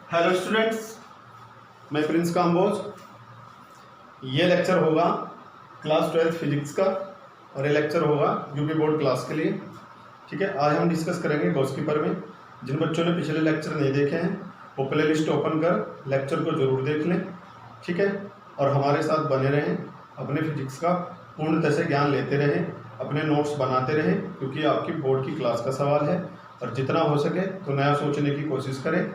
Hello students, मैं Prince Kamboj. ये lecture होगा क्लास 12th फिजिक्स का और ये लेक्चर होगा यूपी बोर्ड क्लास के लिए। ठीक है, आज हम डिस्कस करेंगे गॉस कीपर में। जिन बच्चों ने पिछले लेक्चर नहीं देखे हैं वो प्ले लिस्ट ओपन कर लेक्चर को ज़रूर देख लें। ठीक है, और हमारे साथ बने रहें, अपने फिजिक्स का पूर्णतः से ज्ञान लेते रहें, अपने नोट्स बनाते रहें, क्योंकि आपकी बोर्ड की क्लास का सवाल है। और जितना हो सके तो नया सोचने की कोशिश करें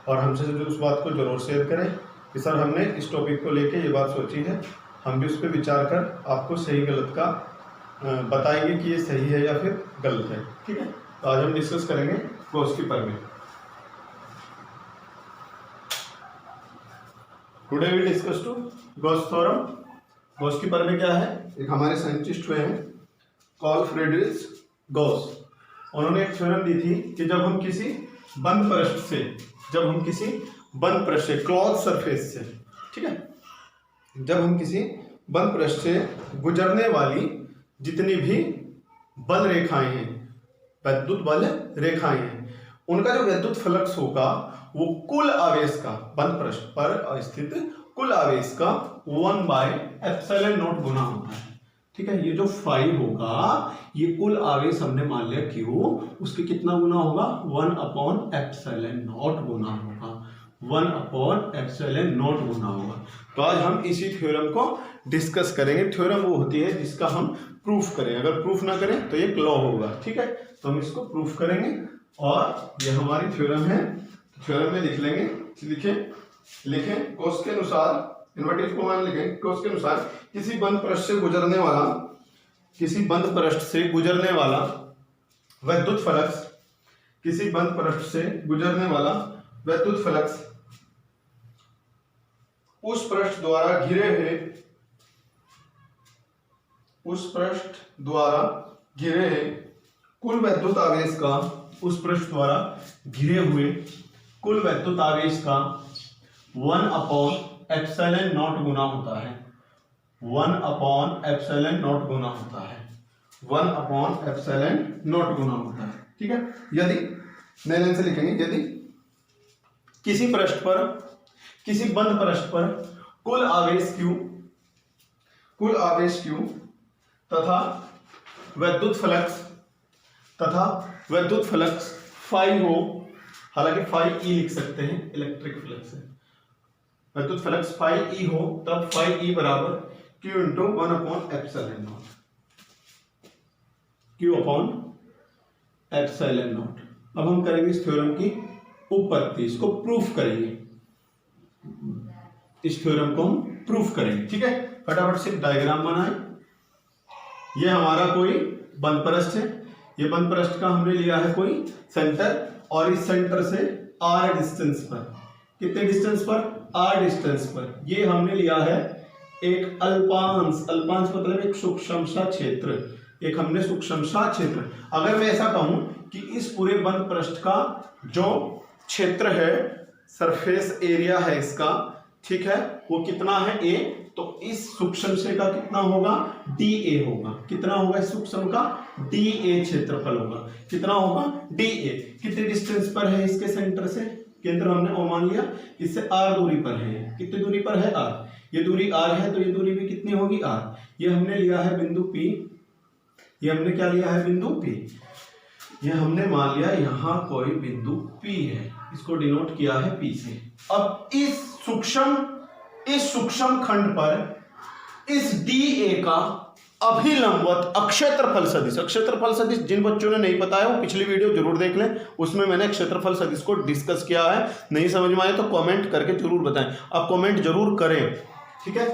और हमसे जो उस बात को ज़रूर शेयर करें कि सर हमने इस टॉपिक को लेके ये बात सोची है, हम भी उस पर विचार कर आपको सही गलत का बताएंगे कि ये सही है या फिर गलत है। ठीक है, तो आज हम डिस्कस करेंगे गॉस कीपर में। Today we discuss to Gauss theorem. Gauss कीपर में क्या है, एक हमारे साइंटिस्ट हुए हैं कार्ल फ्रेडरिक गॉस। उन्होंने एक थ्योरम दी थी कि जब हम किसी बंद पृष्ठ से क्लॉज सरफेस से, ठीक है, जब हम किसी बंद पृष्ठ से गुजरने वाली जितनी भी बल रेखाएं हैं, वैद्युत बल रेखाएं हैं, उनका जो विद्युत फ्लक्स होगा वो कुल आवेश का, बंद पृष्ठ पर स्थित कुल आवेश का 1/ε0 गुना होता है। ठीक है, ये जो फाई होगा ये कुल आवेश हमने मान लिया क्यू, उसके कितना गुना होगा 1/ε0 गुना होगा, 1/ε0 गुना होगा। तो आज हम इसी थ्योरम को डिस्कस करेंगे। थ्योरम वो होती है जिसका हम प्रूफ करें, अगर प्रूफ ना करें तो ये लॉ होगा। ठीक है, तो हम इसको प्रूफ करेंगे और ये हमारी थ्योरम है। थ्योरम में लिख लेंगे, लिखें कोस के अनुसार, इन्वर्टेड कॉमा में लिखें कोस के अनुसार किसी बंद पृष्ठ से गुजरने वाला विद्युत फ्लक्स, किसी बंद पृष्ठ से गुजरने वाला विद्युत फ्लक्स उस पृष्ठ द्वारा घिरे कुल विद्युत आवेश का, उस पृष्ठ द्वारा घिरे हुए कुल विद्युत आवेश का 1/ε0 गुना होता है, 1/ε0 गुना होता है, 1/ε0 गुना होता है। ठीक है, यदि नए लाइन से लिखेंगे, यदि किसी बंद पृष्ठ पर कुल आवेश Q तथा विद्युत फ्लक्स फाई हो, हालांकि फाई ई लिख सकते हैं, इलेक्ट्रिक फ्लक्स है, विद्युत फ्लक्स फाई ई हो, तब फाई ई बराबर Q × 1/ε0, Q/ε0। अब हम करेंगे इस थ्योरम की उत्पत्ति, इसको प्रूफ करेंगे, इस थ्योरम को हम प्रूफ करेंगे। ठीक है, फटाफट से डायग्राम बनाएं। ये हमारा कोई बंद पृष्ठ है, ये बंद पृष्ठ का हमने लिया है कोई सेंटर, और इस सेंटर से r डिस्टेंस पर, कितने डिस्टेंस पर, r डिस्टेंस पर ये हमने लिया है एक अल्पांश मतलब एक सूक्ष्म सा क्षेत्र, एक हमने सूक्ष्म सा क्षेत्र। अगर मैं ऐसा कहूं कि इस पूरे बंद पृष्ठ का जो क्षेत्र है, सरफेस एरिया है इसका, ठीक है, वो कितना है a, तो इस सूक्ष्म से का कितना होगा dA होगा, कितना होगा इस सूक्ष्म का dA क्षेत्रफल होगा, कितना होगा dA। कितने डिस्टेंस पर है इसके सेंटर से, केंद्र हमने O मान लिया, इससे r दूरी पर है, कितनी दूरी पर है r, ये दूरी r है, तो ये दूरी भी कितनी होगी r। ये हमने लिया है बिंदु P, ये हमने क्या लिया है बिंदु P, ये हमने मान लिया यहाँ कोई बिंदु P है, इसको डिनोट किया है P से। अब इस सूक्ष्म खंड पर इस dA का अभिलंबवत क्षेत्रफल सदिश, जिन बच्चों ने नहीं पता है वो पिछली वीडियो जरूर देख लें, उसमें मैंने क्षेत्रफल सदिश को डिस्कस किया है। नहीं समझ में आए तो कमेंट करके जरूर बताएं, आप कमेंट जरूर करें। ठीक है,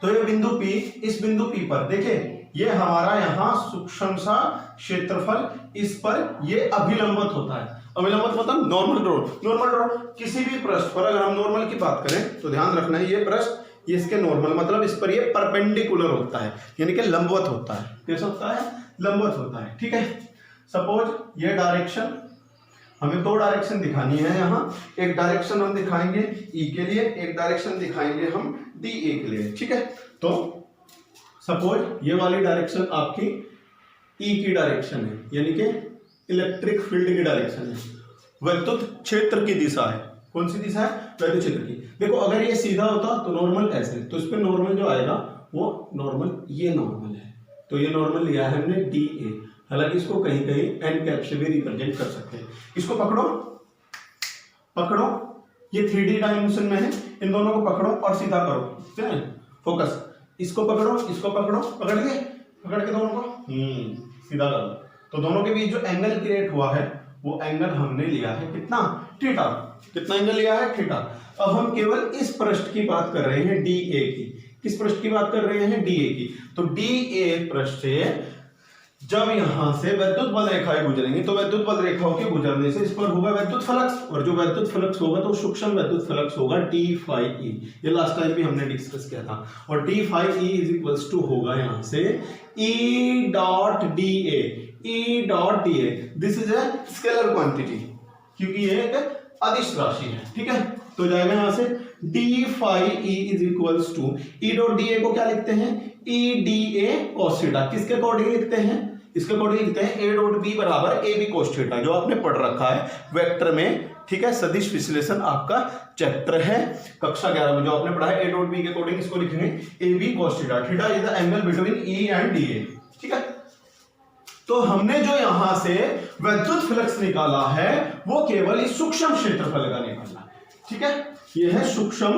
तो ये बिंदु P, इस बिंदु P पर देखिए ये हमारा यहाँ सूक्ष्म सा क्षेत्रफल, इस पर ये अभिलंबवत होता है। अभिलंबवत मतलब नॉर्मल ड्रॉ किसी भी पृष्ठ पर, अगर हम नॉर्मल की बात करें तो ध्यान रखना है, ये पृष्ठ, ये इसके नॉर्मल मतलब इस पर ये परपेंडिकुलर होता है, यानी कि लंबवत होता है। कैसा होता है, लंबवत होता है। ठीक है, सपोज ये डायरेक्शन, हमें दो डायरेक्शन दिखानी है यहाँ, एक डायरेक्शन हम दिखाएंगे E के लिए, एक डायरेक्शन दिखाएंगे हम DA के लिए। ठीक है, तो सपोज ये वाली डायरेक्शन आपकी E की डायरेक्शन है, यानी कि इलेक्ट्रिक फील्ड की डायरेक्शन है, विद्युत क्षेत्र की दिशा है, कौन सी दिशा है? वैद्युत क्षेत्र की। देखो अगर ये सीधा होता तो नॉर्मल ऐसे, तो इस पे नॉर्मल जो आएगा वो नॉर्मल, ये नॉर्मल है, तो ये नॉर्मल लिया है हमने डी ए। हालांकि इसको कहीं कहीं एन कैप से भी रिप्रेजेंट कर सकते हैं। इसको पकड़ो, पकड़ो, ये 3D डायमेंशन में है, इन दोनों को पकड़ो और सीधा करो, ठीक है, फोकस, इसको पकड़ो, इसको पकड़ो, पकड़ के दोनों को सीधा करो। तो दोनों के बीच जो एंगल क्रिएट हुआ है वो एंगल हमने लिया है कितना? थीटा। कितना एंगल लिया है? थीटा। अब हम केवल इस पृष्ठ की बात कर रहे हैं, डी ए की। किस पृष्ठ की बात कर रहे हैं? डी ए की। तो डी ए पृष्ठ से जब यहां से वैद्युत बल रेखाएं गुजरेंगी तो वैद्युत बल रेखाओं के गुजरने से इस पर होगा वैद्युत फ्लक्स, और जो वैद्युत फ्लक्स होगा तो सूक्ष्म वैद्युत फ्लक्स होगा डी फाई ई। ये लास्ट टाइम भी हमने डिस्कस किया था। और d phi E is equals to होगा यहां से E dot d A. E dot d A this is a scalar quantity, क्योंकि ये एक अदिश राशि है, ठीक है। तो जाएगा यहां से d phi E is equals to E dot d A को क्या लिखते हैं? E d A cos theta. किसके अकॉर्डिंग लिखते हैं? इसके अकॉर्डिंग लिखते हैं ए डॉट बी बराबर ए बी cos थीटा, जो आपने पढ़ रखा है वेक्टर में, ठीक है। सदिश विश्लेषण आपका चैप्टर है कक्षा 11 में, जो आपने पढ़ा है ए डॉट बी के अकॉर्डिंग इसको लिखेंगे A B cos theta. Theta is the angle between E and d A, ठीक है। तो हमने जो यहां से वैद्युत फ्लक्स निकाला है वो केवल इस सूक्ष्म क्षेत्रफल का निकाला है, ठीक है। यह है सूक्ष्म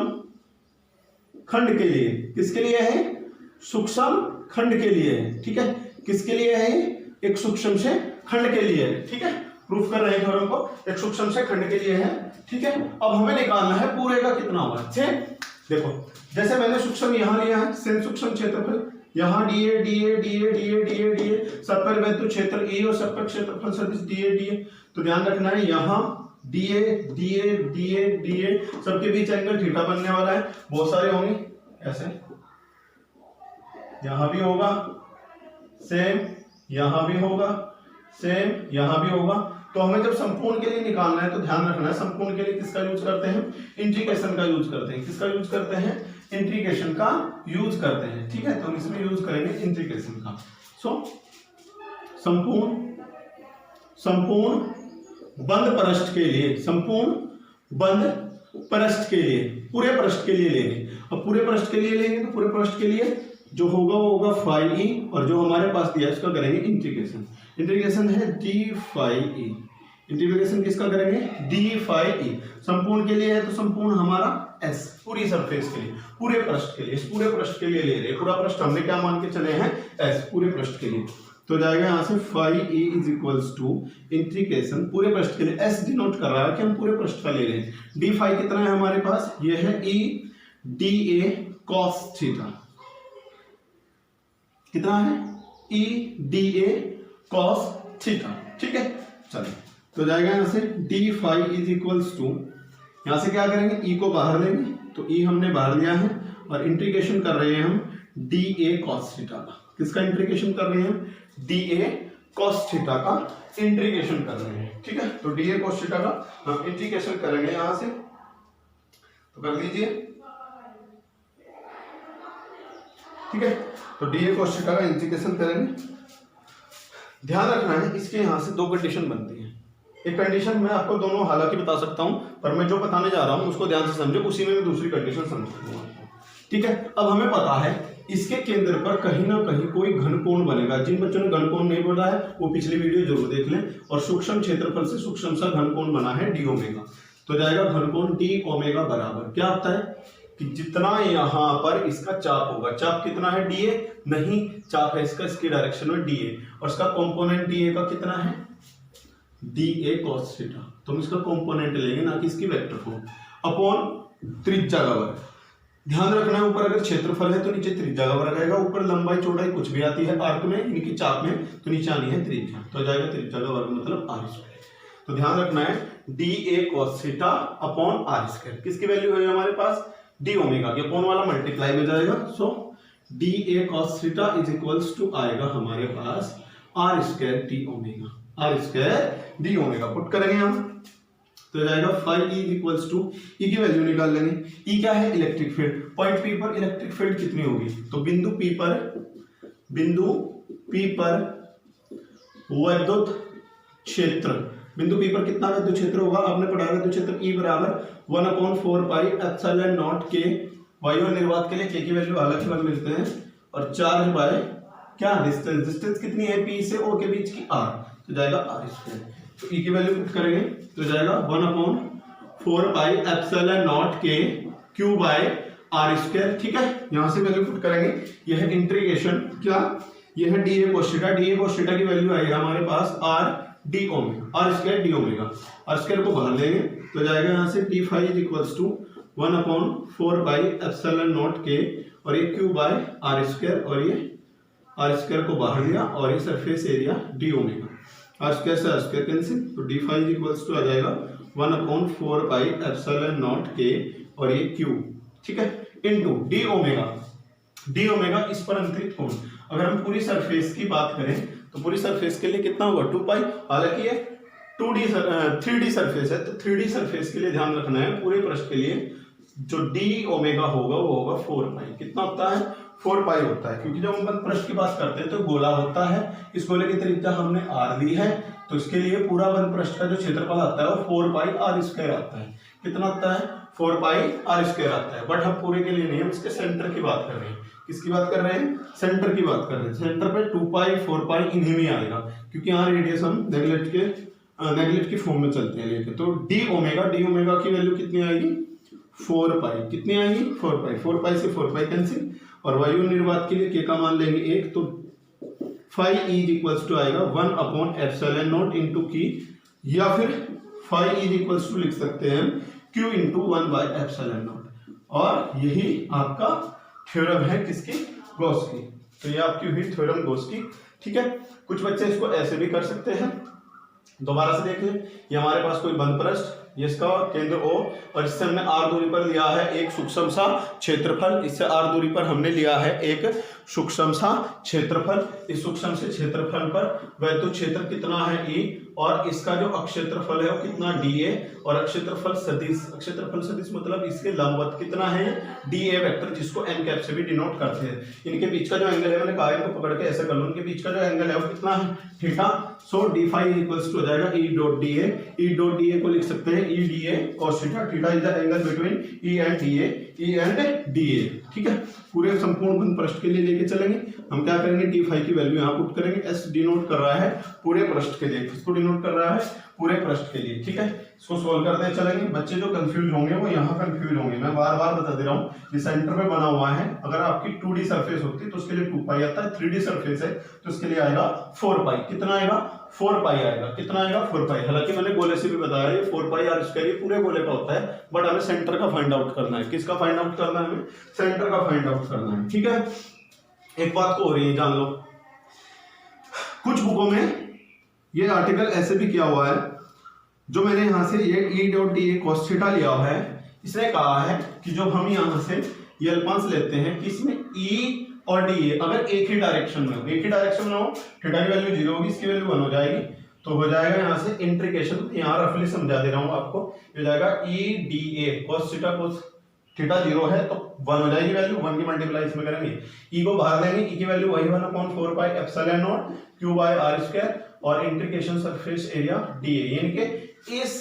खंड के लिए। किसके लिए है? सूक्ष्म खंड के लिए, ठीक है। किसके लिए है? एक सूक्ष्म से खंड के लिए, ठीक है। प्रूफ कर रहे हैं थ्योरम को, एक सूक्ष्म से खंड के लिए है, ठीक है। अब हमें निकालना है पूरे का कितना होगा। देखो जैसे मैंने सूक्ष्म यहां लिया है, सेम सूक्ष्म क्षेत्रफल यहां DA DA DA DA DA DA, सब पर वैद्युत क्षेत्र ए और सब पर क्षेत्रफल सदिश डीए डीए। तो ध्यान रखना है यहां डीए डीए डीए डीए, सबके बीच एंगल थीटा बनने वाला है। बहुत सारे होंगे ऐसे, यहां भी होगा सेम, यहां भी होगा सेम, यहां भी होगा। तो हमें जब संपूर्ण के लिए निकालना है तो ध्यान रखना है संपूर्ण के लिए किसका यूज करते हैं? इंटीग्रेशन का यूज करते हैं। किसका यूज करते हैं? इंटीग्रेशन का यूज करते हैं, ठीक है। तो हम इसमें यूज करेंगे इंटीग्रेशन का। सो संपूर्ण बंद पृष्ठ के लिए, संपूर्ण बंद पृष्ठ के लिए, पूरे पृष्ठ के लिए लेंगे। अब पूरे पृष्ठ के लिए लेंगे तो पूरे पृष्ठ के लिए जो होगा वो होगा फाई ई, और जो हमारे पास दिया है उसका करेंगे इंटीग्रेशन। इंटीग्रेशन है डी फाई ई। इंटीग्रेशन किसका करेंगे? D phi E. संपूर्ण के लिए है तो संपूर्ण हमारा एस, पूरी सरफेस के लिए, पूरे पृष्ठ के लिए, इस पूरे पृष्ठ के लिए ले रहे हैं। पूरा पृष्ठ हमने क्या मान के चले हैं? एस, पूरे पृष्ठ के लिए। तो जाएगा यहां से phi E is equals to integration पूरे पृष्ठ के लिए, एस डिनोट कर रहा है कि हम पूरे पृष्ठ का ले रहे हैं। डी फाई कितना है हमारे पास? ये है E d A cos theta. कितना है? E d A cos theta, ठीक है। चलिए तो जाएगा यहां से d phi is equals to, यहां से क्या करेंगे? ई को बाहर लेंगे, तो ई हमने बाहर लिया है और इंटीग्रेशन कर रहे हैं हम डी ए cos थीटा का। किसका इंटीग्रेशन कर रहे हैं? डी ए cos थीटा का इंटीग्रेशन कर रहे हैं, ठीक है। तो डी ए cos थीटा का हम इंटीग्रेशन करेंगे यहां से, तो कर लीजिए, ठीक है। तो डी ए cos थीटा का इंटीग्रेशन करेंगे। ध्यान रखना है इसके यहां से दो कंडीशन बनती है। एक कंडीशन मैं आपको दोनों हालांकि बता सकता हूं, पर मैं जो बताने जा रहा हूं उसको ध्यान से समझो, उसी में मैं दूसरी कंडीशन समझूंगा, ठीक है। अब हमें पता है इसके केंद्र पर कहीं ना कहीं कोई घनकोण बनेगा। जिन बच्चों ने घनकोण नहीं पढ़ा है वो पिछली वीडियो जरूर देख लें। और सूक्ष्म क्षेत्रफल से सूक्ष्म सा घनकोण बना है डी ओमेगा। तो जाएगा घनकोण डी ओमेगा बराबर क्या होता है कि जितना यहां पर इसका चाप होगा, चाप कितना है? डी ए नहीं, चाप है इसका इसकी डायरेक्शन में डी ए, और इसका कंपोनेंट डी ए का कितना है? D A cos theta. तो हम इसका कंपोनेंट लेंगे ना कि इसकी वेक्टर फॉर्म, अपॉन त्रिज्या का वर्ग। ध्यान रखना है ऊपर अगर क्षेत्रफल है तो नीचे त्रिज्या का वर्ग आएगा, ऊपर लंबाई चौड़ाई कुछ भी आती है आर्क में, इनकी चाप में, तो नीचे आनी है त्रिज्या, तो जाएगा त्रिज्या का वर्ग मतलब आर स्क्वायर। तो ध्यान रखना है D A cos theta upon R square. किसकी वैल्यू है हमारे पास? डी ओमेगा के, अपॉन वाला मल्टीप्लाई में जाएगा। So D A cos theta is equals to आएगा हमारे पास R square D omega, R square D omega put करेंगे हम, तो जाएगा phi E equals to, E की वैल्यू निकाल लेंगे। ई क्या है? Electric field. पॉइंट पी पर इलेक्ट्रिक फील्ड कितनी होगी? तो बिंदु पी पर वैद्युत क्षेत्र बिंदु P पर कितना विद्युत क्षेत्र होगा, आपने पढ़ा विद्युत क्षेत्र E बराबर 1/4 पाई एप्सिलॉन नॉट के, वायु और निर्वात के लिए K की वैल्यू अलग अलग मिलते हैं, और चार्ज बाय क्या डिस्टेंस, डिस्टेंस कितनी है P से O के बीच की R, तो जाएगा r²। तो E की वैल्यू पुट करेंगे तो जाएगा 1/4 पाई एप्सिलॉन नॉट के Q बाय r²। ठीक है, यहां से वैल्यू पुट करेंगे, यह है इंटीग्रेशन क्या, यह है dA cos theta, dA cos theta की वैल्यू आएगी हमारे पास r d omega, r² d omega, r² को बाहर लेंगे तो जाएगा यहाँ से d phi is equals to 1/4 pi epsilon not के, और ये Q बाय r², और ये r² को बाहर लिया, और ये surface area d omega, r² से r² कैंसिल, तो d phi is equals to आ जाएगा 1/4 पाई एप्सिलॉन नॉट के, और ये Q, ठीक है, इनटू d ओमेगा इस पर अंतरित कोण। अगर हम पूरी सरफेस की बात करें तो पूरी सरफेस के लिए कितना होगा 2 पाई, हालांकि ये 3D सरफेस है, तो 3D सरफेस के लिए ध्यान रखना है, पूरे पृष्ठ के लिए जो d ओमेगा होगा वो होगा 4 पाई। कितना होता है 4 पाई होता है, क्योंकि जब हम पृष्ठ की बात करते हैं तो गोला होता है, इस गोले की त्रिज्या हमने r ली है, तो इसके लिए पूरा वन पृष्ठ का जो क्षेत्रफल आता है वो 4 पाई r² आता है। कितना आता है 4 पाई r² आता है, बट हम पूरे के लिए नहीं, हम इसके सेंटर की बात कर रहे हैं। किसकी बात कर रहे हैं, सेंटर की बात कर रहे हैं। सेंटर पे 2 पाई 4 पाई इन्हीं में आएगा, क्योंकि यहाँ रेडियस हम नेगलेट की फॉर्म में चलते हैं लेके। तो d ओमेगा की वैल्यू कितनी आएगी 4 पाई, कितनी आएगी 4 पाई, 4 पाई से 4 पाई कैंसिल, और वायु निर्वात के लिए k का मान लेंगे 1, तो फाई इज इक्वल्स टू आएगा 1/एप्सिलॉन नॉट इंटू की, या फिर फाई इज इक्वल्स टू लिख सकते हैं q इंटू 1/एप्सिलॉन नॉट, और यही आपका थ्योरम है किसकी, गॉस की। तो ये आपकी हुई थ्योरम गॉस की। ठीक है, कुछ बच्चे इसको ऐसे भी कर सकते हैं, दोबारा से देख लें, ये हमारे पास कोई बंद पृष्ठ, ये इसका केंद्र O, और इससे हमने r दूरी पर लिया है एक सूक्ष्म सा क्षेत्रफल, इससे r दूरी पर हमने लिया है एक सूक्ष्म सा क्षेत्रफल। इस सूक्ष्म से क्षेत्रफल पर वैद्युत क्षेत्र कितना है E, और इसका जो अक्षेत्रफल है वो कितना dA, और अक्षेत्रफल सदिश मतलब इसके लंबवत कितना है dA वेक्टर, जिसको n कैप से भी डिनोट करते हैं। इनके बीच का जो एंगल है, मैंने कहा इनको पकड़ के ऐसे कर लो, इनके बीच का जो एंगल है वो कितना है theta. So d phi equals to हो जाएगा E डॉट DA को लिख सकते हैं E DA cos theta, theta is the angle between E and DA। ठीक है, पूरे संपूर्ण बंद पृष्ठ के लिए लेके चलेंगे, हम क्या करेंगे d फाई की वैल्यू यहाँ पुट करेंगे, s डिनोट कर रहा है पूरे पृष्ठ के लिए, किसको डिनोट कर रहा है पूरे पृष्ठ के लिए। ठीक है, इसको सोल्व करते चलेंगे। बच्चे जो कंफ्यूज होंगे वो यहाँ कंफ्यूज होंगे, मैं बार बार बता दे रहा हूँ, ये सेंटर पे बना हुआ है। अगर आपकी 2D सरफेस होती तो उसके लिए 2 पाई आता है, 3D सरफेस है तो उसके लिए आएगा 4 पाई। कितना आएगा 4 पाई आएगा, कितना आएगा 4 पाई। हालांकि मैंने गोले से भी बताया ये 4 पाई r² ये पूरे गोले का होता है, बट हमें सेंटर का फाइंड आउट करना है। किसका फाइंड आउट करना है, हमें सेंटर का फाइंड आउट करना है। ठीक है, एक बात को हो रही है जान लो, कुछ बुकों में ये आर्टिकल ऐसे भी किया हुआ है, जो मैंने यहां से ये E dot DA cos theta लिया हुआ है, इसने कहा है कि जो हम यहां से ये अल्पांश लेते हैं कि इसमें E और DA अगर एक ही डायरेक्शन में हो, थीटा की वैल्यू 0 होगी, इसकी वैल्यू 1 हो जाएगी, तो हो जाएगा यहाँ से इंटीग्रेशन, यहाँ रफली समझा दे रहा हूँ आपको, हो जाएगा E DA cos थीटा 0 है तो 1 हो जाएगी वैल्यू, 1 की मल्टीप्लाई इसमें करेंगे, E को बाहर लेंगे, E की वैल्यू वही 1/4 pi epsilon not Q by r², और इंटीग्रेशन सरफेस एरिया DA, यानी कि इस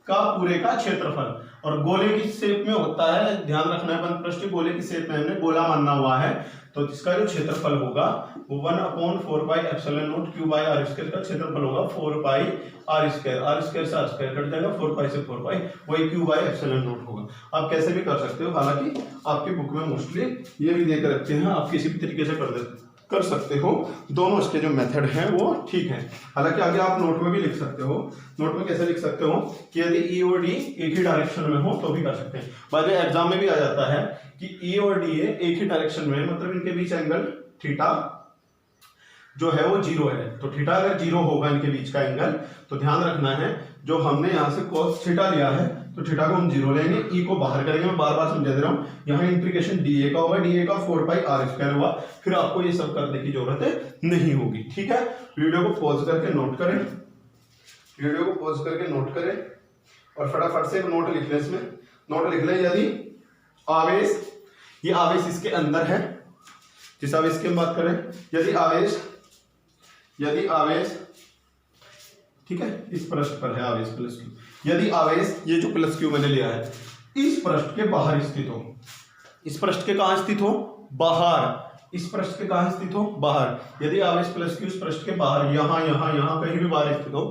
का पूरे का क्षेत्रफल, और गोले की शेप में होता है, ध्यान रखना है, बंद पृष्ठ गोले की शेप में हमने गोला मानना हुआ है, तो इसका जो क्षेत्रफल होगा वो 1/4 pi epsilon not Q by r² का क्षेत्रफल होगा 4 पाई r² से r² कट जाएगा, 4 पाई से 4 पाई, वही Q बाय एप्सिलॉन नॉट होगा। आप कैसे भी कर सकते हो, हालांकि आपकी बुक में मोस्टली ये भी देकर रखते हैं, आप किसी भी तरीके से कर सकते हो, दोनों इसके जो मेथड हैं वो ठीक है। हालांकि आगे आप नोट में भी लिख सकते हो, नोट में कैसे लिख सकते हो कि यदि E और D एक ही डायरेक्शन में हो तो भी कर सकते हैं। बाद में एग्जाम में भी आ जाता है कि E और DA एक ही डायरेक्शन में, मतलब इनके बीच एंगल थीटा जो है वो 0 है, तो थीटा अगर 0 होगा इनके बीच का एंगल, तो ध्यान रखना है जो हमने यहाँ से cos थीटा लिया है तो थीटा को हम 0 लेंगे, E को बाहर करेंगे, मैं बार बार समझा दे रहा हूँ, यहाँ इंटीग्रेशन DA का होगा, DA का 4 पाई r² हुआ, फिर आपको ये सब करने की जरूरत नहीं होगी। ठीक है, वीडियो को पॉज करके नोट करें, और फटाफट से एक नोट लिख लें, इसमें नोट लिख लें, यदि आवेश, ये आवेश इसके अंदर है, जिस आवेश की हम बात करें, यदि आवेश ठीक है, इस पृष्ठ पर है आवेश प्लस क्यू। यदि आवेश ये जो प्लस क्यू मैंने लिया है इस पृष्ठ के बाहर स्थित हो, इस पृष्ठ के कहाँ स्थित हो, बाहर, इस पृष्ठ के कहाँ स्थित हो, बाहर। यदि आवेश प्लस क्यू इस पृष्ठ के बाहर यहाँ यहाँ यहाँ कहीं भी बाहर स्थित हो,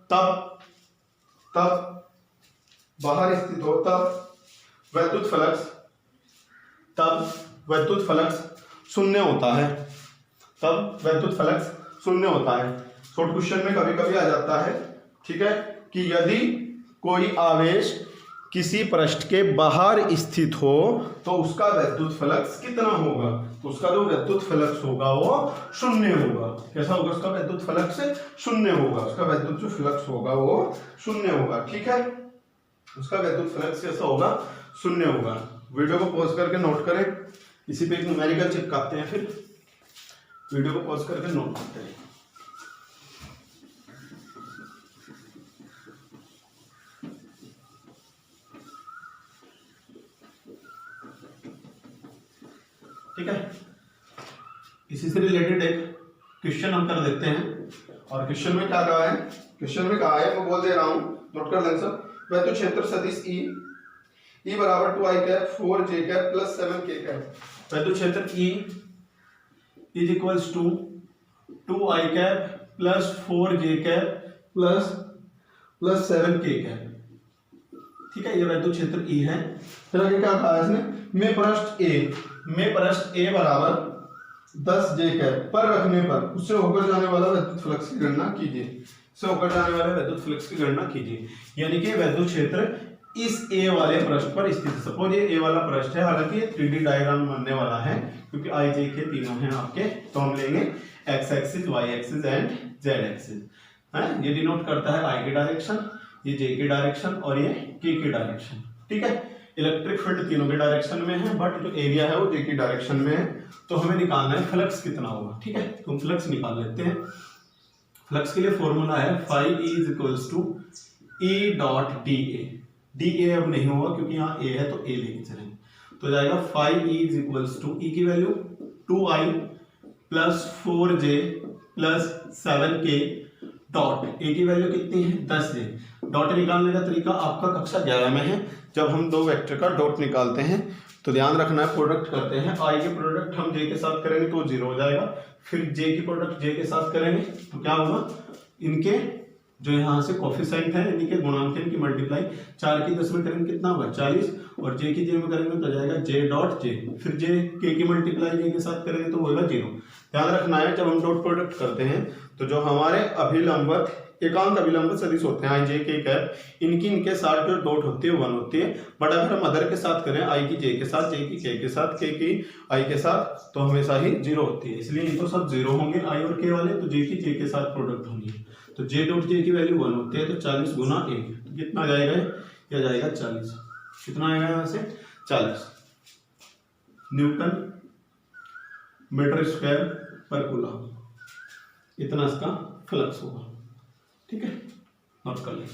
तब बाहर स्थित हो, तब वैद्युत फ्लक्स शून्य होता है, तब वैद्युत फ्लक्स शून्य होता है। शॉर्ट क्वेश्चन में कभी कभी आ जाता है, ठीक है, कि यदि कोई आवेश किसी पृष्ठ के बाहर स्थित हो तो उसका वैद्युत फ्लक्स कितना होगा, तो उसका जो वैद्युत फ्लक्स होगा वो शून्य होगा। कैसा होगा, उसका वैद्युत फ्लक्स शून्य होगा, उसका वैद्युत जो फ्लक्स होगा वो शून्य होगा, ठीक है, उसका वैद्युत फ्लक्स कैसा होगा, शून्य होगा। वीडियो को पॉज करके नोट करें, इसी पे एक न्यूमेरिकल चिपकाते हैं, फिर वीडियो को पॉज करके नोट करते हैं। ठीक है, इसी से रिलेटेड एक क्वेश्चन हम कर देते हैं। और क्वेश्चन में क्या कहा है, क्वेश्चन में कहा है, मैं बोल दे रहा हूं, नोट कर लेंगे सब। वैद्युत क्षेत्र सदिश E बराबर 2i cap 4j cap plus 7k cap. वैद्युत क्षेत्र E is equals to 2i cap plus 4j cap plus 7k cap. ठीक है, ये वैद्युत क्षेत्र E है। फिर आगे क्या कहा है इसने, में पृष्ठ A बराबर 10j कैप पर रखने पर उससे होकर जाने वाला वैद्युत फ्लक्स की गणना कीजिए, उससे होकर जाने वाले वैद्युत फ्लक्स की गणना कीजिए। यानी कि वैद्युत क्षेत्र इस A वाले पृष्ठ पर स्थित, सपोज ये A वाला पृष्ठ है, हालांकि ये 3D डायग्राम बनने वाला है क्योंकि I J के तीनों हैं आपके, तो हम लेंगे x axis, y axis and z axis. है, ये डिनोट करता है I की डायरेक्शन, ये J की डायरेक्शन और ये K की डायरेक्शन। ठीक है, इलेक्ट्रिक फील्ड तीनों के डायरेक्शन में है, बट जो एरिया है वो J की डायरेक्शन में है। तो हमें निकालना है फ्लक्स कितना होगा। ठीक है, तो हम फ्लक्स निकाल लेते हैं। फ्लक्स के लिए फॉर्मूला है phi E is equals to E dot dA। dA अब नहीं होगा क्योंकि यहाँ A है तो A लेके चलेंगे, तो जाएगा phi E is equals to E की value 2i plus 4j plus 7k dot A की वैल्यू कितनी है 10j। डॉट निकालने का तरीका आपका कक्षा 11 में है, जब हम दो वेक्टर का डॉट निकालते हैं तो ध्यान रखना है, प्रोडक्ट करते हैं, i के प्रोडक्ट हम j के साथ करेंगे तो 0 हो जाएगा, फिर j की प्रोडक्ट j के साथ करेंगे तो क्या होगा, इनके जो यहाँ से कोफिशिएंट है इनके गुणांक इनकी मल्टीप्लाई 4 की 10 में करेंगे कितना होगा 40, और j की j में करेंगे तो जाएगा j डॉट j, फिर j k की मल्टीप्लाई j के साथ करेंगे तो होगा 0। ध्यान रखना है, जब हम डॉट प्रोडक्ट करते हैं तो जो हमारे अभिलंबत एकांक अभिलंबत सदिश होते हैं i j k कैप, इनके साथ जो डॉट होती है 1 होती है, बट अगर हम अदर के साथ करें i की j के साथ, j की k के साथ, k की i के साथ, तो हमेशा ही 0 होती है, इसलिए इनको सब 0 होंगे i और k वाले, तो j की j के साथ प्रोडक्ट होनी है, तो j डॉट j की वैल्यू 1 होती है, तो 40 गुना 1, तो कितना जाएगा, यह जाएगा 40। कितना आएगा यहाँ से 40 न्यूटन मीटर स्क्वायर पर कूलम, इतना इसका फ्लक्स होगा। ठीक है, नोट कर लें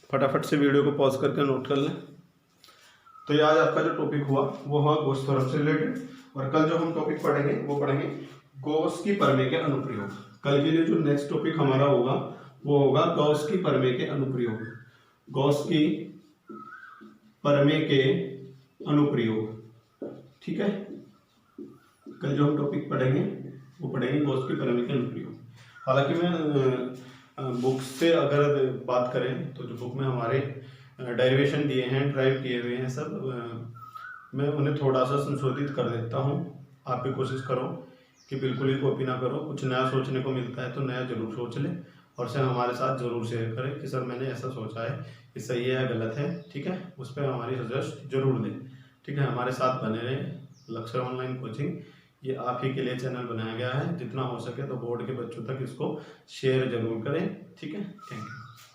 फटाफट से, वीडियो को पॉज करके नोट कर लें। तो ये आज आपका जो टॉपिक हुआ वो हुआ गॉस थ्योरम से रिलेटेड, और कल जो हम टॉपिक पढ़ेंगे वो पढ़ेंगे गॉस की प्रमेय के अनुप्रयोग। कल के लिए जो नेक्स्ट टॉपिक हमारा होगा वो होगा गॉस की प्रमेय के अनुप्रयोग, गॉस की प्रमेय के अनुप्रयोग। ठीक है, कल जो हम टॉपिक पढ़ेंगे वो पढ़ेंगे गॉस की प्रमेय के अनुप्रयोग। हालांकि मैं बुक से अगर बात करें तो जो बुक में हमारे डेरिवेशन दिए हैं, ड्राइव किए हुए हैं सब, मैं उन्हें थोड़ा सा संशोधित कर देता हूँ। आप भी कोशिश करो कि बिल्कुल ही कॉपी ना करो, कुछ नया सोचने को मिलता है तो नया जरूर सोच लें, और से हमारे साथ जरूर शेयर करें कि सर मैंने ऐसा सोचा है कि सही है या गलत है। ठीक है, उस पर हमारी सजेस्ट जरूर दें। ठीक है, हमारे साथ बने रहें। लक्ष्य ऑनलाइन कोचिंग ये आप ही के लिए चैनल बनाया गया है, जितना हो सके तो बोर्ड के बच्चों तक इसको शेयर जरूर करें। ठीक है, थैंक यू।